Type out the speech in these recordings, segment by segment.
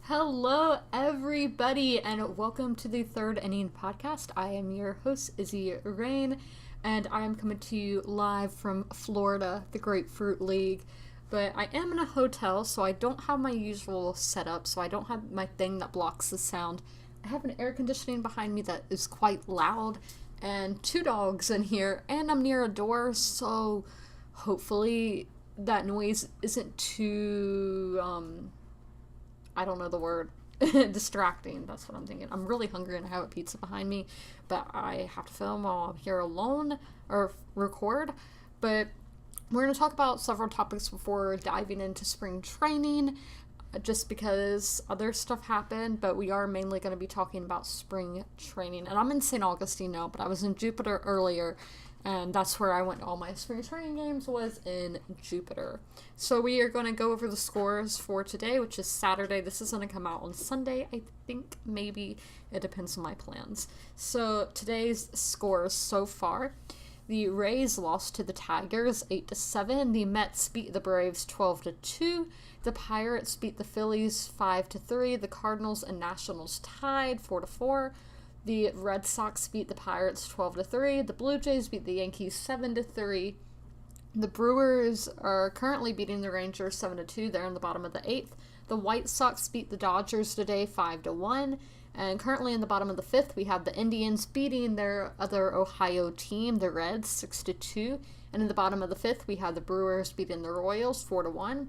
Hello, everybody, and welcome to the Third Inning Podcast. I am your host, Izzy Rain, and I am coming to you live from Florida, the Grapefruit League. But I am in a hotel, so I don't have my usual setup, so I don't have my thing that blocks the sound. I have an air conditioning behind me that is quite loud, and two dogs in here, and I'm near a door, so hopefully that noise isn't too, I don't know the word, distracting. That's what I'm thinking. I'm really hungry and I have a pizza behind me, but I have to film while I'm here alone or record. But we're going to talk about several topics before diving into spring training, just because other stuff happened, but we are mainly going to be talking about spring training. And I'm in St. Augustine now, but I was in Jupiter earlier, and that's where I went to all my spring training games, was in Jupiter. So we are going to go over the scores for today, which is Saturday. This is going to come out on Sunday, I think. Maybe it depends on my plans. So today's scores so far: the Rays lost to the Tigers 8-7. The Mets beat the Braves 12-2. The Pirates beat the Phillies 5-3. The Cardinals and Nationals tied 4-4. The Red Sox beat the Pirates 12-3. The Blue Jays beat the Yankees 7-3. The Brewers are currently beating the Rangers 7-2. They're in the bottom of the 8th. The White Sox beat the Dodgers today 5-1. And currently in the bottom of the 5th, we have the Indians beating their other Ohio team, the Reds, 6-2. And in the bottom of the 5th, we have the Brewers beating the Royals 4-1.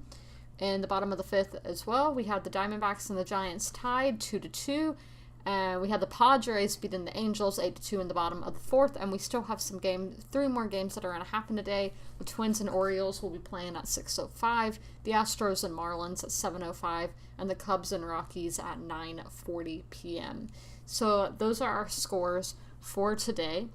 In the bottom of the 5th as well, we have the Diamondbacks and the Giants tied 2-2. And we had the Padres beating the Angels 8-2 in the bottom of the 4th, and we still have three more games that are going to happen today. The Twins and Orioles will be playing at 6:05, the Astros and Marlins at 7:05, and the Cubs and Rockies at 9:40 p.m. So those are our scores for today.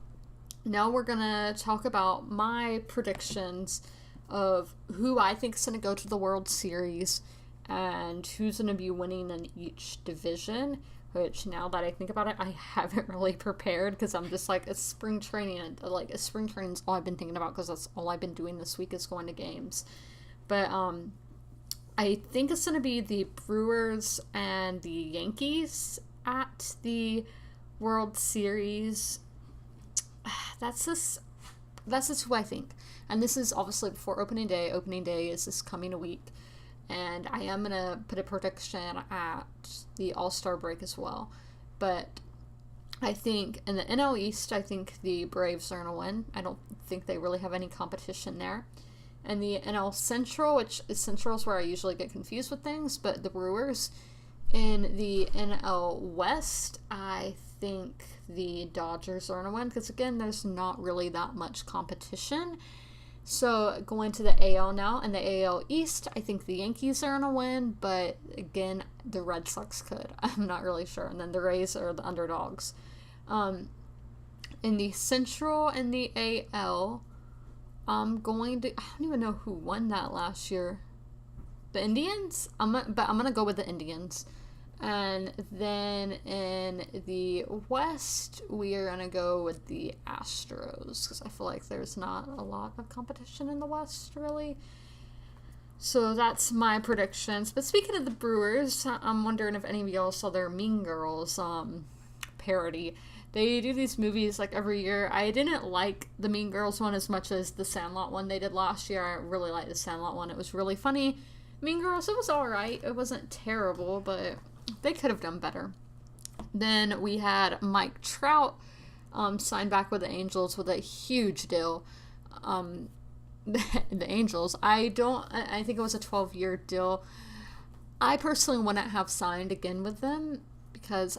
Now we're going to talk about my predictions of who I think is going to go to the World Series and who's going to be winning in each division. Which, now that I think about it, I haven't really prepared because I'm just like, it's spring training. And spring training is all I've been thinking about because that's all I've been doing this week is going to games. But I think it's going to be the Brewers and the Yankees at the World Series. That's just who I think. And this is obviously before opening day. Opening day is this coming week. And I am going to put a prediction at the All-Star break as well. But I think in the NL East, I think the Braves are going to win. I don't think they really have any competition there. And the NL Central, which is Central is where I usually get confused with things, but the Brewers. In the NL West, I think the Dodgers are going to win because, again, there's not really that much competition. So going to the AL now, and the AL East, I think the Yankees are going to win, but again, the Red Sox could. I'm not really sure. And then the Rays are the underdogs. In the Central and the AL, I don't even know who won that last year. The Indians? But I'm going to go with the Indians. And then in the West, we are going to go with the Astros, because I feel like there's not a lot of competition in the West, really. So that's my predictions. But speaking of the Brewers, I'm wondering if any of y'all saw their Mean Girls parody. They do these movies like every year. I didn't like the Mean Girls one as much as the Sandlot one they did last year. I really liked the Sandlot one. It was really funny. Mean Girls, it was alright. It wasn't terrible, but they could have done better. Then we had Mike Trout signed back with the Angels with a huge deal. The Angels, I think it was a 12-year deal. I personally wouldn't have signed again with them because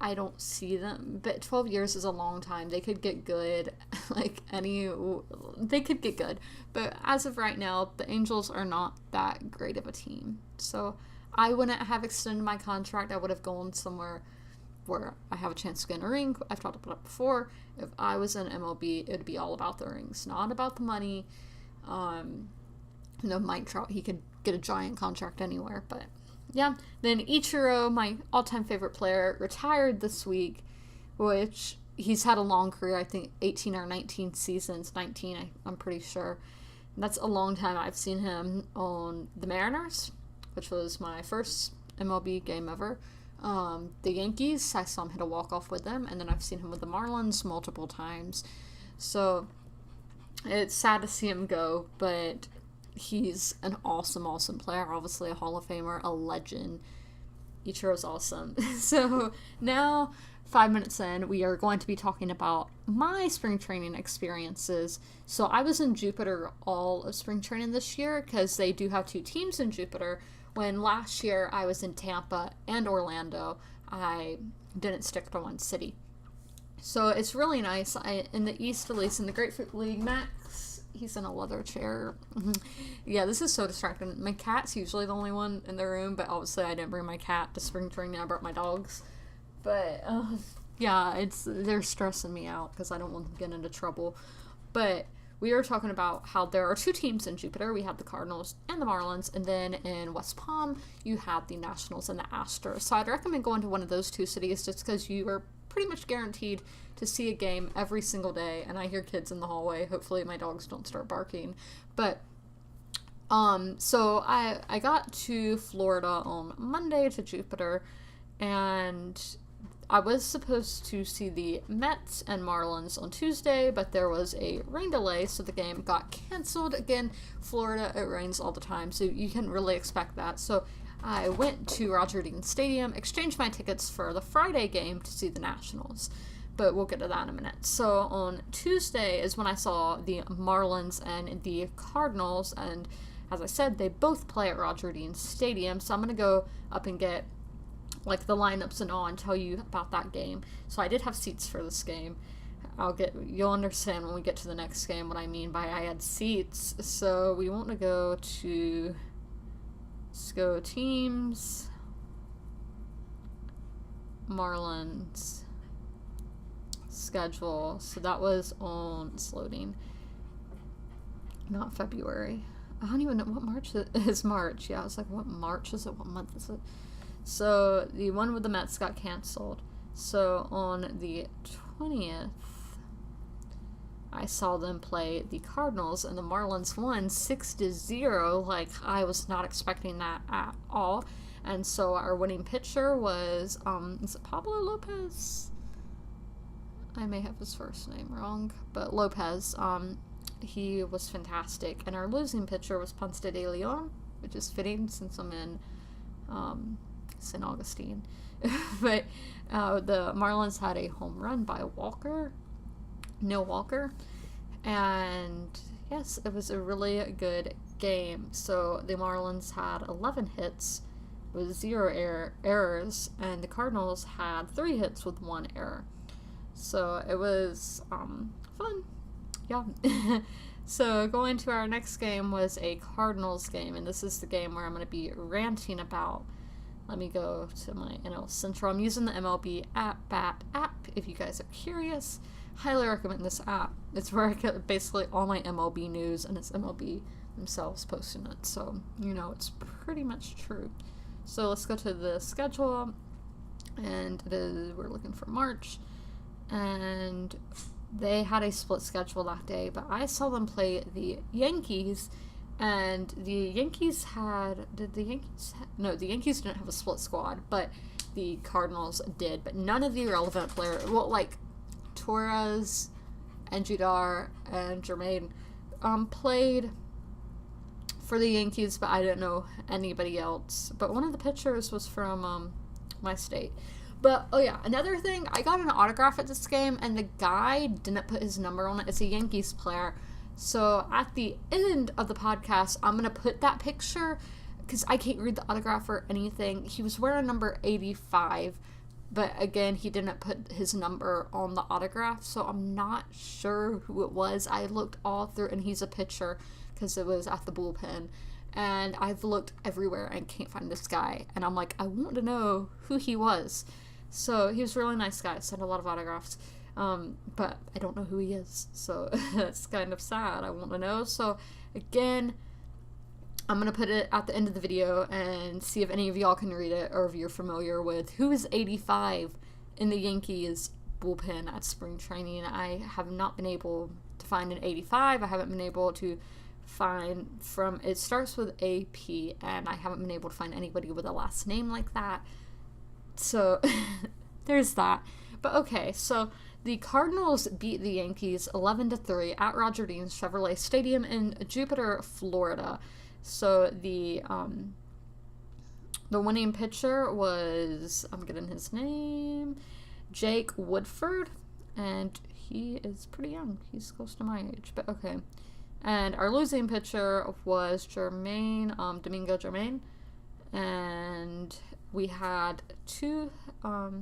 I don't see them, but 12 years is a long time. They could get good, they could get good, but as of right now, the Angels are not that great of a team. So I wouldn't have extended my contract. I would have gone somewhere where I have a chance to get a ring. I've talked about it before. If I was in MLB, it would be all about the rings, not about the money. Mike Trout, he could get a giant contract anywhere, but yeah. Then Ichiro, my all-time favorite player, retired this week, which he's had a long career. I think 18 or 19 seasons. 19, I'm pretty sure. And that's a long time. I've seen him on the Mariners, which was my first MLB game ever. The Yankees, I saw him hit a walk-off with them, and then I've seen him with the Marlins multiple times. So it's sad to see him go, but he's an awesome, awesome player. Obviously a Hall of Famer, a legend. Ichiro's awesome. So now, 5 minutes in, we are going to be talking about my spring training experiences. So I was in Jupiter all of spring training this year because they do have 2 teams in Jupiter. When last year I was in Tampa and Orlando, I didn't stick to one city. So it's really nice. In the East, at least in the Grapefruit League, Max, he's in a leather chair. Yeah, this is so distracting. My cat's usually the only one in the room, but obviously I didn't bring my cat to spring training. I brought my dogs. But, yeah, they're stressing me out because I don't want them to get into trouble. But we were talking about how there are 2 teams in Jupiter. We have the Cardinals and the Marlins, and then in West Palm, you have the Nationals and the Astros. So I'd recommend going to one of those 2 cities just because you are pretty much guaranteed to see a game every single day. And I hear kids in the hallway. Hopefully my dogs don't start barking. But, so I got to Florida on Monday to Jupiter, and I was supposed to see the Mets and Marlins on Tuesday, but there was a rain delay, so the game got canceled. Again, Florida, it rains all the time, so you can really expect that. So I went to Roger Dean Stadium, exchanged my tickets for the Friday game to see the Nationals, but we'll get to that in a minute. So on Tuesday is when I saw the Marlins and the Cardinals, and as I said, they both play at Roger Dean Stadium, so I'm going to go up and get like the lineups and all and tell you about that game. So I did have seats for this game. You'll understand when we get to the next game what I mean by I had seats. So we want to go to, let's go teams, Marlins, schedule. So that was on, it's loading, not February. I don't even know what March is. March. Yeah, I was like, what March is it? What month is it? So the one with the Mets got canceled. So on the 20th, I saw them play the Cardinals, and the Marlins won 6-0. Like, I was not expecting that at all. And so our winning pitcher was, is it Pablo Lopez? I may have his first name wrong, but Lopez. He was fantastic. And our losing pitcher was Ponce de Leon, which is fitting since I'm in, St. Augustine. But the Marlins had a home run by Neil Walker, and yes, it was a really good game. So the Marlins had 11 hits with 0 errors, and the Cardinals had 3 hits with 1 error. So it was fun. Yeah. So going to our next game was a Cardinals game, and this is the game where I'm going to be ranting about. Let me go to my NL Central. I'm using the MLB app if you guys are curious. Highly recommend this app. It's where I get basically all my MLB news, and it's MLB themselves posting it. So, it's pretty much true. So let's go to the schedule, and we're looking for March, and they had a split schedule that day, but I saw them play the Yankees. And the Yankees no, the Yankees didn't have a split squad, but the Cardinals did. But none of the relevant players, well, like Torres and Judar and Jermaine, played for the Yankees, but I didn't know anybody else. But one of the pitchers was from my state. But, oh yeah, another thing, I got an autograph at this game, and the guy didn't put his number on it. It's a Yankees player. So at the end of the podcast, I'm going to put that picture because I can't read the autograph or anything. He was wearing number 85, but again, he didn't put his number on the autograph, so I'm not sure who it was. I looked all through, and he's a pitcher because it was at the bullpen, and I've looked everywhere and can't find this guy, and I'm like, I want to know who he was. So he was a really nice guy, sent a lot of autographs. But I don't know who he is, so that's kind of sad. I want to know. So again, I'm going to put it at the end of the video and see if any of y'all can read it, or if you're familiar with who is 85 in the Yankees bullpen at spring training. I have not been able to find an 85. I haven't been able to find from, it starts with AP, and I haven't been able to find anybody with a last name like that. So there's that. But okay, so the Cardinals beat the Yankees 11-3 at Roger Dean's Chevrolet Stadium in Jupiter, Florida. So the winning pitcher was, I'm getting his name, Jake Woodford, and he is pretty young. He's close to my age, but okay. And our losing pitcher was Domingo Germain, and we had two or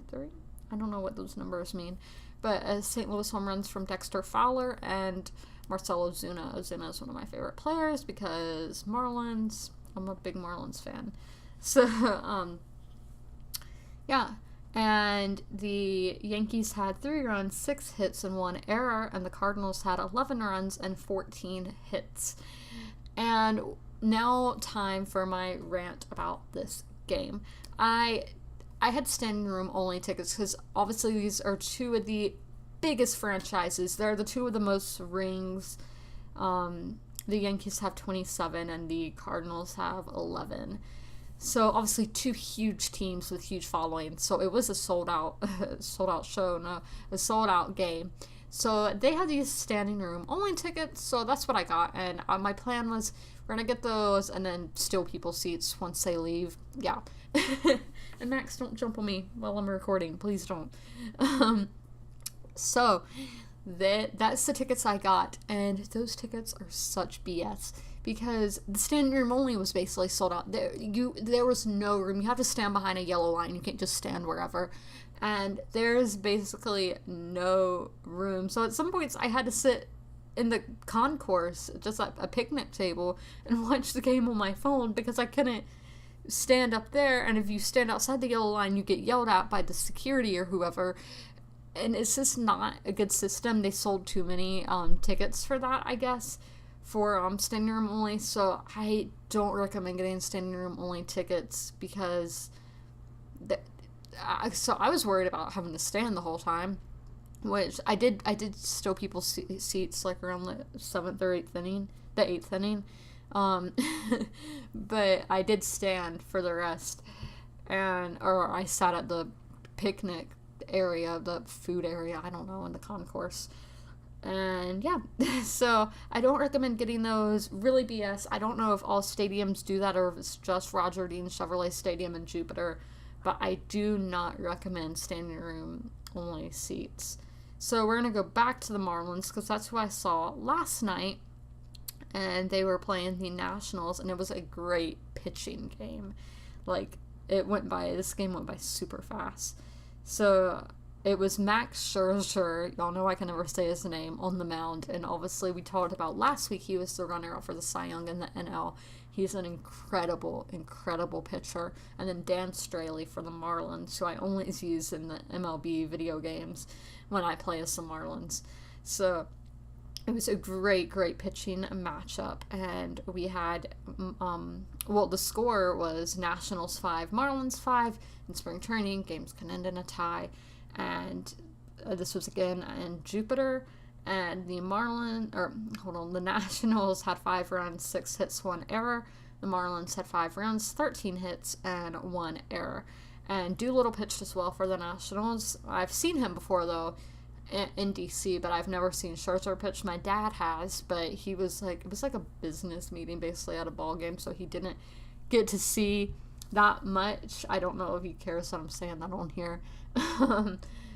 three, I don't know what those numbers mean, but St. Louis home runs from Dexter Fowler and Marcell Ozuna. Ozuna is one of my favorite players because Marlins, I'm a big Marlins fan. So, yeah. And the Yankees had 3 runs, 6 hits, and 1 error, and the Cardinals had 11 runs and 14 hits. And now time for my rant about this game. I had standing room only tickets because obviously these are 2 of the biggest franchises. They're the 2 of the most rings. The Yankees have 27 and the Cardinals have 11. So obviously 2 huge teams with huge followings. So it was a sold out game. So they had these standing room only tickets. So that's what I got. And my plan was we're going to get those and then steal people's seats once they leave. Yeah. And Max, don't jump on me while I'm recording. Please don't. So that's the tickets I got. And those tickets are such BS. Because the standing room only was basically sold out. There was no room. You have to stand behind a yellow line. You can't just stand wherever. And there's basically no room. So at some points I had to sit in the concourse, just like a picnic table, and watch the game on my phone because I couldn't stand up there. And if you stand outside the yellow line, you get yelled at by the security or whoever. And it's just not a good system. They sold too many tickets for that, I guess, for standing room only. So I don't recommend getting standing room only tickets because so I was worried about having to stand the whole time, which I did steal people's seats like around the 7th or 8th inning, the 8th inning, but I did stand for the rest, or I sat at the picnic area, the food area, I don't know, in the concourse. And yeah, so I don't recommend getting those. Really BS. I don't know if all stadiums do that or if it's just Roger Dean Chevrolet Stadium in Jupiter, but I do not recommend standing room only seats. So we're going to go back to the Marlins because that's who I saw last night, and they were playing the Nationals, and it was a great pitching game. Like, this game went by super fast. So it was Max Scherzer, y'all know I can never say his name, on the mound, and obviously we talked about last week he was the runner-up for the Cy Young in the NL. He's an incredible, incredible pitcher. And then Dan Straley for the Marlins, who I only use in the MLB video games when I play as the Marlins. So it was a great, great pitching matchup, and we had, the score was Nationals 5, Marlins 5 in spring training. Games can end in a tie. And this was again in Jupiter, and the Nationals had 5 runs, 6 hits, 1 error. The Marlins had 5 runs, 13 hits, and 1 error. And Doolittle pitched as well for the Nationals. I've seen him before, though, in DC, but I've never seen Scherzer pitch. My dad has, but it was like a business meeting, basically, at a ball game, so he didn't get to see that much. I don't know if he cares that I'm saying that on here.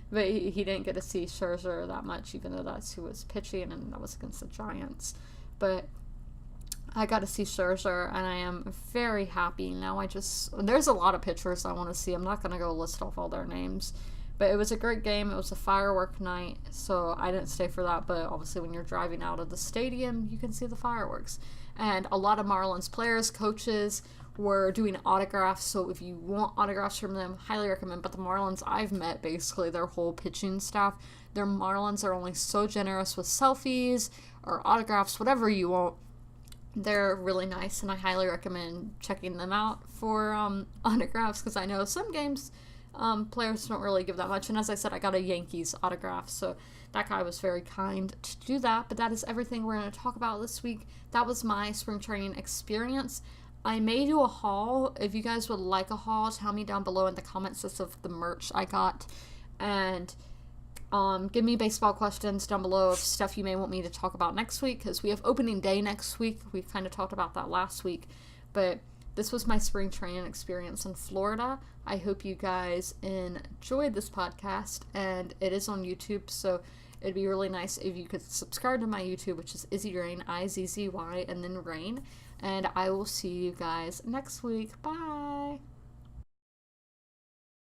But he didn't get to see Scherzer that much, even though that's who was pitching, and that was against the Giants. But I got to see Scherzer, and I am very happy. Now there's a lot of pitchers I want to see. I'm not going to go list off all their names. But it was a great game. It was a firework night, so I didn't stay for that. But obviously when you're driving out of the stadium, you can see the fireworks. And a lot of Marlins players, coaches, were doing autographs, so if you want autographs from them, highly recommend. But the Marlins, I've met basically their whole pitching staff. Their Marlins are only so generous with selfies or autographs, whatever you want. They're really nice, and I highly recommend checking them out for autographs, because I know some games Players don't really give that much. And as I said, I got a Yankees autograph, so that guy was very kind to do that. But that is everything we're going to talk about this week. That was my spring training experience. I may do a haul. If you guys would like a haul, tell me down below in the comments of the merch I got. And give me baseball questions down below of stuff you may want me to talk about next week, because we have opening day next week. We kind of talked about that last week. But this was my spring training experience in Florida. I hope you guys enjoyed this podcast, and it is on YouTube, so it'd be really nice if you could subscribe to my YouTube, which is Izzy Rain, Izzy, and then Rain. And I will see you guys next week. Bye!